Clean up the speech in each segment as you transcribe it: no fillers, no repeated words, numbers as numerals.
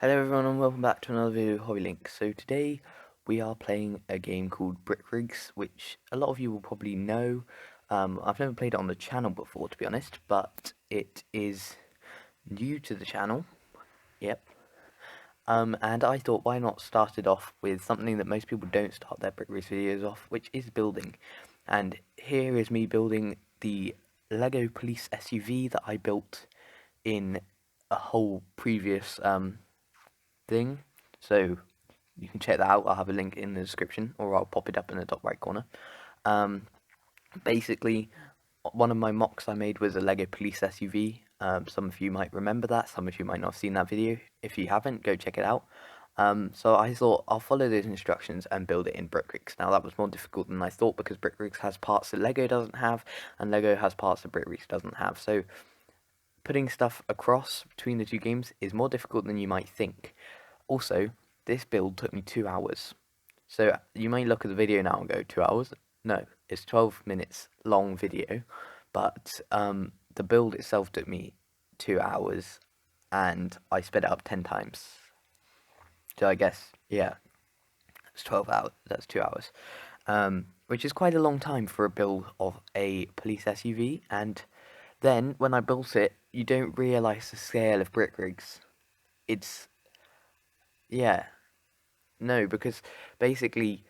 Hello everyone and welcome back to another video of HobbyLink. So today we are playing a game called Brick Rigs, which a lot of you will probably know. I've never played it on the channel before, to be honest, but it is new to the channel. Yep. And I thought, why not start it off with something that most people don't start their Brick Rigs videos off, which is building. And here is me building the Lego Police SUV that I built in a whole previous thing. So you can check that out. I'll have a link in the description, or I'll pop it up in the top right corner. Um, Basically, one of my mocks I made was a Lego Police SUV. Some of you might remember that, some of you might not have seen that video. If you haven't, go check it out. So I thought I'll follow those instructions and build it in Brickrigs. Now that was more difficult than I thought because Brickrigs has parts that Lego doesn't have, and Lego has parts that Brickrigs doesn't have. So putting stuff across between the two games is more difficult than you might think. Also, this build took me 2 hours. So you may look at the video now and go, 2 hours? No, it's 12 minutes long video, but the build itself took me 2 hours, and I sped it up 10 times. So I guess, yeah, it's 12 hours, that's 2 hours. Which is quite a long time for a build of a police SUV, and then when I built it, you don't realise the scale of Brick Rigs. It's, yeah, no, because basically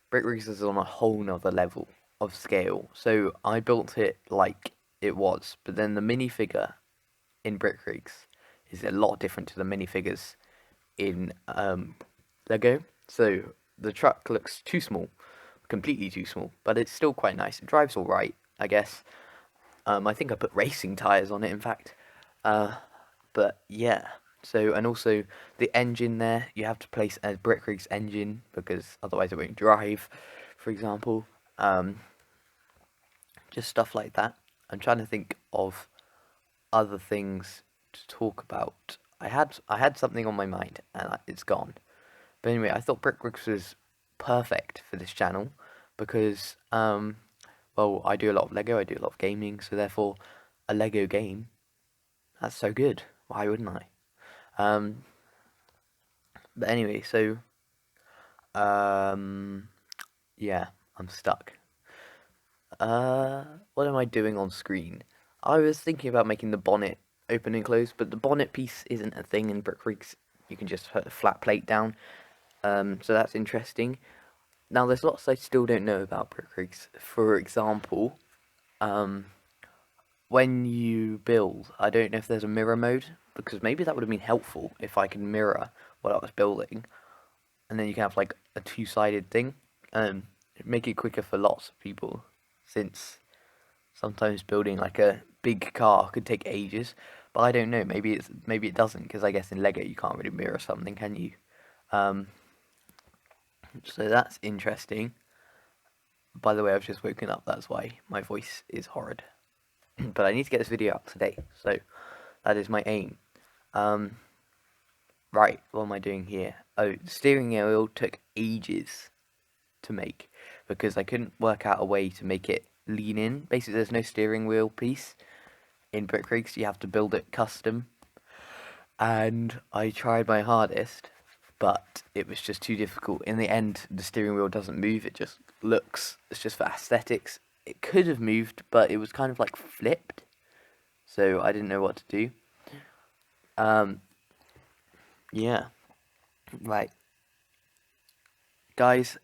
Brick Rigs is on a whole nother level of scale. So I built it like it was, but then the minifigure in Brick Rigs is a lot different to the minifigures in Lego. So the truck looks too small, completely too small, but it's still quite nice. It drives all right, I guess. I think I put racing tires on it, in fact. But yeah. So, and also the engine there, you have to place a Brick Rigs engine because otherwise it won't drive, for example. Just stuff like that. I'm trying to think of other things to talk about. I had something on my mind and it's gone. But anyway, I thought Brick Rigs was perfect for this channel because well, I do a lot of Lego, I do a lot of gaming, so therefore a Lego game, that's so good. Why wouldn't I? Um, but anyway, so um, yeah, I'm stuck. What am I doing on screen? I was thinking about making the bonnet open and close, but the bonnet piece isn't a thing in Brick Rigs. You can just put a flat plate down. So that's interesting. Now, there's lots I still don't know about Brick Rigs. For example, when you build, I don't know if there's a mirror mode, because maybe that would have been helpful if I could mirror what I was building, and then you can have like a two-sided thing. Make it quicker for lots of people, since sometimes building like a big car could take ages. But I don't know. Maybe it doesn't, because I guess in Lego you can't really mirror something, can you? Um, so that's interesting. By the way, I've just woken up. That's why my voice is horrid. But I need to get this video out today, so that is my aim. Right, what am I doing here? Oh, the steering wheel took ages to make because I couldn't work out a way to make it lean in. Basically, there's no steering wheel piece in Brick Rigs. You have to build it custom, and I tried my hardest, but it was just too difficult. In the end, the steering wheel doesn't move. It just looks. It's just for aesthetics. It could have moved, but it was kind of like flipped, so I didn't know what to do. Yeah, right, guys.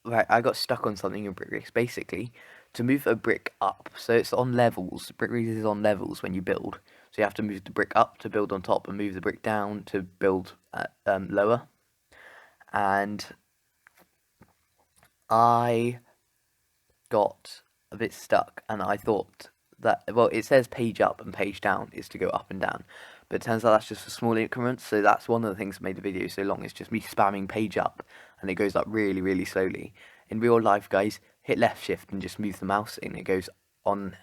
Right, I got stuck on something in Brick Rigs. Basically, to move a brick up, so it's on levels. Brick Rigs is on levels when you build. So you have to move the brick up to build on top, and move the brick down to build lower. And I got a bit stuck, and I thought that, well, it says page up and page down is to go up and down, but it turns out that's just for small increments. So that's one of the things that made the video so long. It's just me spamming page up, and it goes up really, really slowly. In real life, guys, hit left shift and just move the mouse, and it goes on.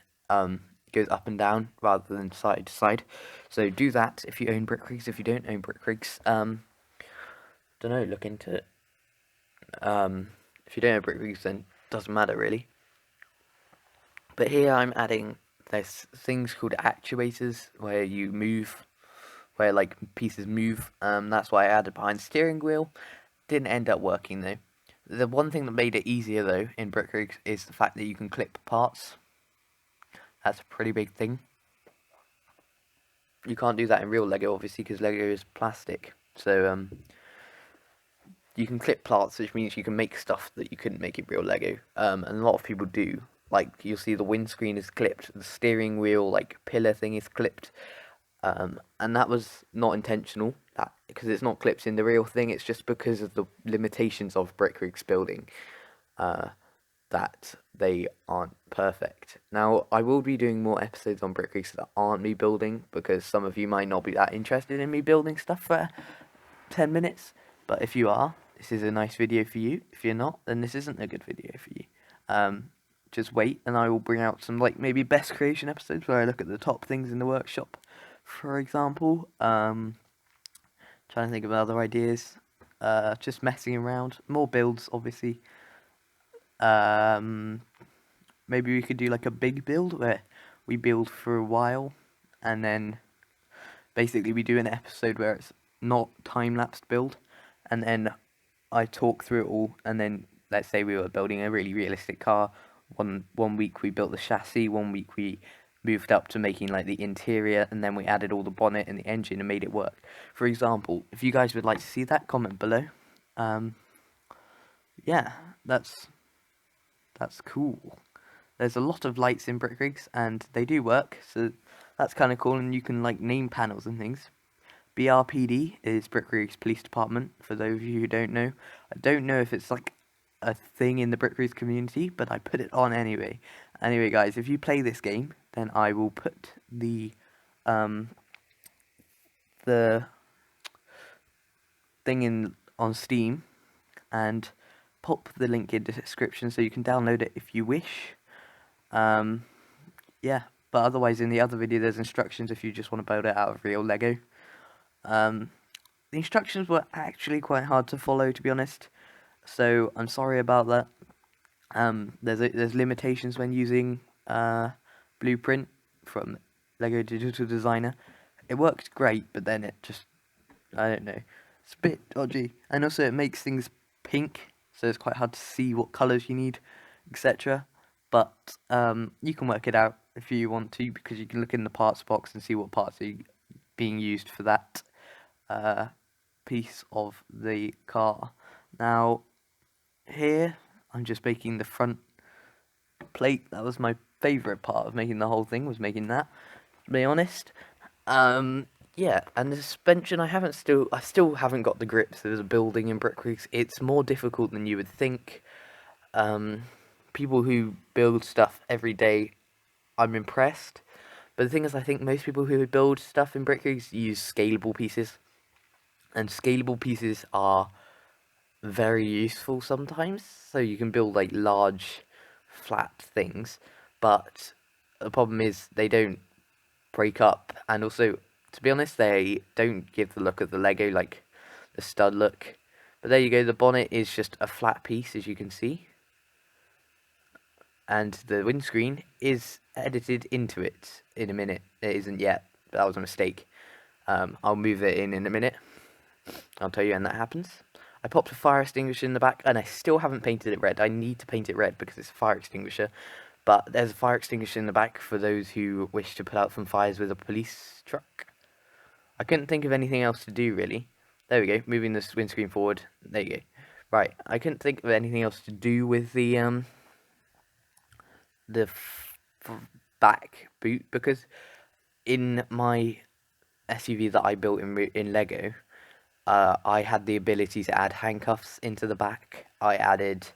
Goes up and down rather than side to side. So do that if you own Brick Rigs. If you don't own Brick Rigs, don't know, look into it. If you don't own Brick Rigs, then it doesn't matter really. But here I'm adding, there's things called actuators where you move where like pieces move. That's why I added behind steering wheel. Didn't end up working though. The one thing that made it easier though in Brick Rigs is the fact that you can clip parts. That's a pretty big thing. You can't do that in real Lego obviously because Lego is plastic. So you can clip parts, which means you can make stuff that you couldn't make in real Lego. And a lot of people do. Like you'll see the windscreen is clipped, the steering wheel like pillar thing is clipped. And that was not intentional, that because it's not clipped in the real thing. It's just because of the limitations of Brick Rigs building that they aren't perfect. Now, I will be doing more episodes on Brick Rigs that aren't me building, because some of you might not be that interested in me building stuff for 10 minutes. But if you are, this is a nice video for you. If you're not, then this isn't a good video for you. Just wait, and I will bring out some like maybe best creation episodes where I look at the top things in the workshop, for example. Trying to think of other ideas. Just messing around. More builds, obviously. Maybe we could do like a big build where we build for a while, and then basically we do an episode where it's not time-lapsed build, and then I talk through it all, and then let's say we were building a really realistic car. One week we built the chassis, one week we moved up to making like the interior, and then we added all the bonnet and the engine and made it work. For example, if you guys would like to see that, comment below. Yeah, that's cool. There's a lot of lights in Brick Rigs, and they do work, so that's kind of cool, and you can like name panels and things. BRPD is Brick Rigs Police Department, for those of you who don't know. I don't know if it's like a thing in the Brick Rigs community, but I put it on anyway. Anyway, guys, if you play this game, then I will put the thing in on Steam, and pop the link in the description so you can download it if you wish. Yeah, but otherwise in the other video there's instructions if you just want to build it out of real Lego. The instructions were actually quite hard to follow, to be honest, so I'm sorry about that. There's limitations when using Blueprint from Lego Digital Designer. It worked great, but then it just, I don't know, it's a bit dodgy, and also it makes things pink, so it's quite hard to see what colours you need, etc. But you can work it out if you want to, because you can look in the parts box and see what parts are being used for that piece of the car. Now, here I'm just making the front plate. That was my favourite part of making the whole thing, was making that, to be honest. Yeah, and the suspension, I still haven't got the grips. There's a building in Brick Rigs. It's more difficult than you would think. People who build stuff every day, I'm impressed. But the thing is, I think most people who build stuff in Brick Rigs use scalable pieces. And scalable pieces are very useful sometimes. So you can build like large, flat things. But the problem is they don't break up. And also, to be honest, they don't give the look of the Lego, like the stud look. But there you go, the bonnet is just a flat piece, as you can see. And the windscreen is edited into it in a minute. It isn't yet, but that was a mistake. I'll move it in a minute. I'll tell you when that happens. I popped a fire extinguisher in the back, and I still haven't painted it red. I need to paint it red because it's a fire extinguisher. But there's a fire extinguisher in the back for those who wish to put out some fires with a police truck. I couldn't think of anything else to do, really. There we go, moving this windscreen forward. There you go. Right, I couldn't think of anything else to do with the back boot, because in my SUV that I built in Lego, I had the ability to add handcuffs into the back. I added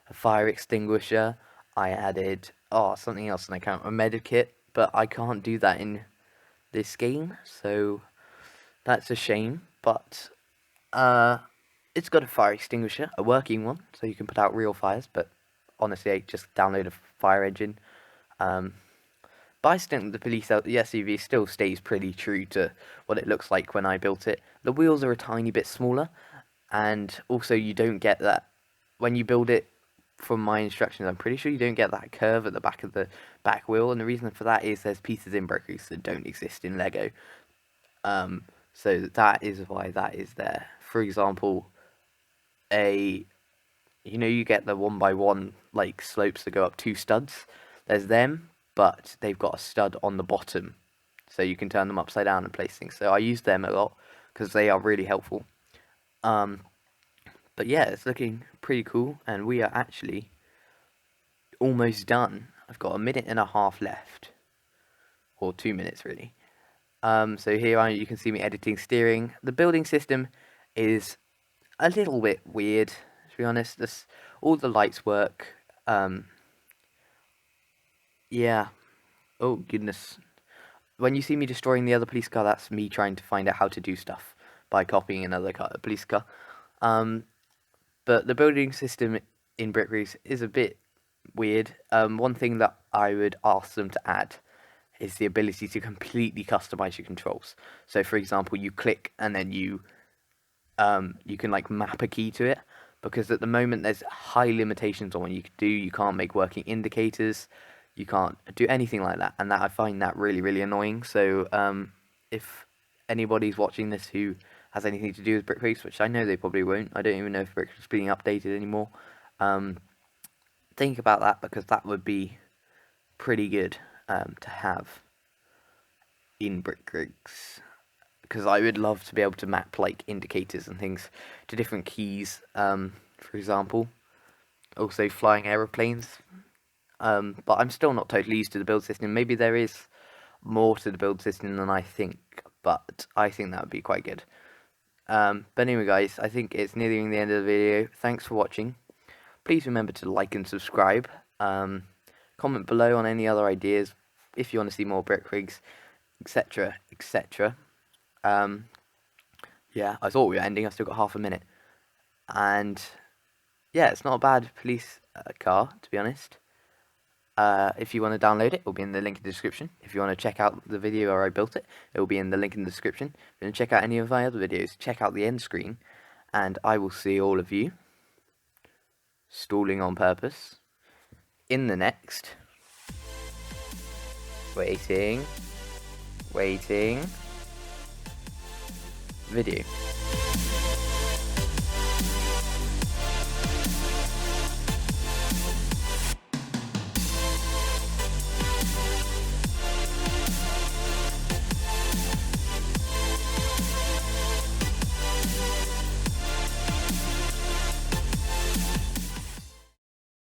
a fire extinguisher. I added something else, and I can't remember, a medikit, but I can't do that in this game, so that's a shame. But it's got a fire extinguisher, a working one, so you can put out real fires. But honestly, I just download a fire engine. But I think the SUV still stays pretty true to what it looks like when I built it. The wheels are a tiny bit smaller, and also you don't get that when you build it. From my instructions, I'm pretty sure you don't get that curve at the back of the back wheel, and the reason for that is there's pieces in Brick Rigs that don't exist in Lego. So that is why that is there. For example, you get the 1x1 like slopes that go up 2 studs. There's them, but they've got a stud on the bottom, so you can turn them upside down and place things. So I use them a lot because they are really helpful. But yeah, it's looking pretty cool, and we are actually almost done. I've got 1.5 minutes left, or 2 minutes really. So here you can see me editing steering. The building system is a little bit weird, to be honest. All the lights work. Yeah. Oh goodness. When you see me destroying the other police car, that's me trying to find out how to do stuff by copying another police car. But the building system in Brick Rigs is a bit weird. One thing that I would ask them to add is the ability to completely customize your controls. So, for example, you click and then you can like map a key to it, because at the moment there's high limitations on what you can do. You can't make working indicators, you can't do anything like that, and that I find that really, really annoying. So if anybody's watching this who has anything to do with Brick Rigs, which I know they probably won't, I don't even know if Brick Rigs is being updated anymore, think about that, because that would be pretty good to have in Brick Rigs, because I would love to be able to map like indicators and things to different keys, for example. Also flying aeroplanes, but I'm still not totally used to the build system. Maybe there is more to the build system than I think, but I think that would be quite good. But anyway guys, I think it's nearing the end of the video. Thanks for watching. Please remember to like and subscribe. Comment below on any other ideas if you want to see more Brick Rigs, etc, etc. Yeah, I thought we were ending. I've still got half a minute. And yeah, it's not a bad police car, to be honest. If you want to download it, it will be in the link in the description. If you want to check out the video where I built it, it will be in the link in the description. If you want to check out any of my other videos, check out the end screen. And I will see all of you, stalling on purpose, in the next waiting video.